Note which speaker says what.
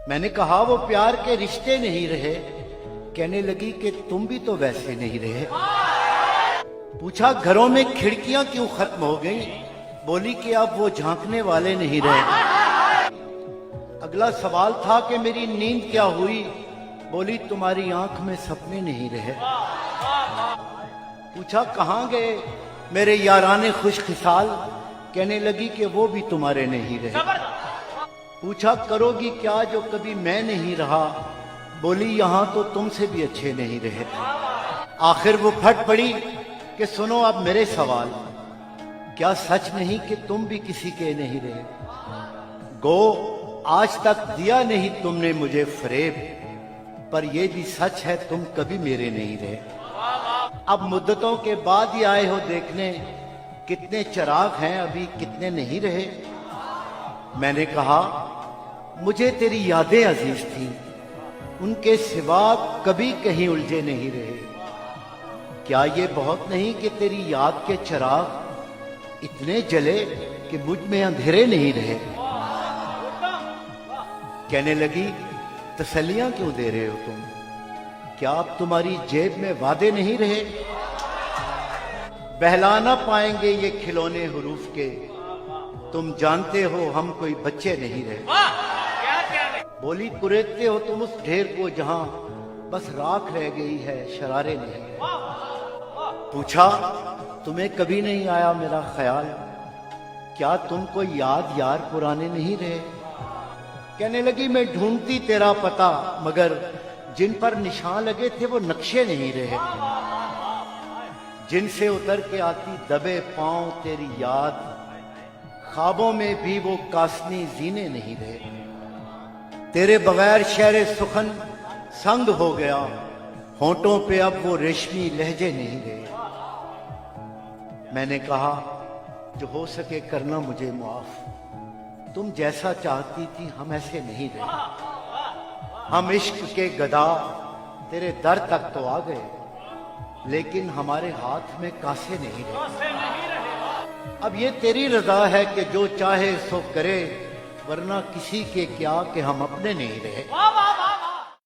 Speaker 1: मैंने कहा वो प्यार के रिश्ते नहीं रहे। कहने लगी कि तुम भी तो वैसे नहीं रहे। पूछा घरों में खिड़कियां क्यों खत्म हो गई? बोली कि अब वो झांकने वाले नहीं रहे। अगला सवाल था कि मेरी नींद क्या हुई? बोली तुम्हारी आंख में सपने नहीं रहे। पूछा कहां गए मेरे याराने खुशखिसाल? कहने लगी कि वो भी तुम्हारे नहीं रहे। पूछा करोगी क्या जो कभी मैं नहीं रहा? बोली यहां तो तुमसे भी अच्छे नहीं रहे। आखिर वो फट पड़ी कि सुनो अब मेरे सवाल, क्या सच नहीं कि तुम भी किसी के नहीं रहे? गो आज तक दिया नहीं तुमने मुझे फरेब, पर यह भी सच है तुम कभी मेरे नहीं रहे। अब मुद्दतों के बाद ही आए हो देखने, कितने चिराग हैं अभी कितने नहीं रहे। मैंने कहा मुझे तेरी यादें अजीज थी, उनके सिवा कभी कहीं उलझे नहीं रहे। क्या ये बहुत नहीं कि तेरी याद के चिराग इतने जले कि मुझ में अंधेरे नहीं रहे? कहने लगी तसल्लियां क्यों दे रहे हो तुम? क्या अब तुम्हारी जेब में वादे नहीं रहे? बहला ना पाएंगे ये खिलौने हुरूफ के, तुम जानते हो हम कोई बच्चे नहीं रहे। बोली कुरेदते हो तुम उस ढेर को जहां बस राख रह गई है, शरारे नहीं है। पूछा तुम्हें कभी नहीं आया मेरा ख्याल? क्या तुमको याद यार पुराने नहीं रहे? कहने लगी मैं ढूंढती तेरा पता, मगर जिन पर निशान लगे थे वो नक्शे नहीं रहे। जिनसे उतर के आती दबे पांव तेरी याद, ख्वाबों में भी वो कासनी जीने नहीं रहे। तेरे बगैर शहर सुखन संग हो गया, होंठों पे अब वो रेशमी लहजे नहीं रहे। मैंने कहा जो हो सके करना मुझे माफ, तुम जैसा चाहती थी हम ऐसे नहीं रहे। हम इश्क के गदा तेरे दर तक तो आ गए, लेकिन हमारे हाथ में कासे नहीं रहे। अब ये तेरी रजा है कि जो चाहे सो करे, वरना किसी के क्या कि हम अपने नहीं रहे।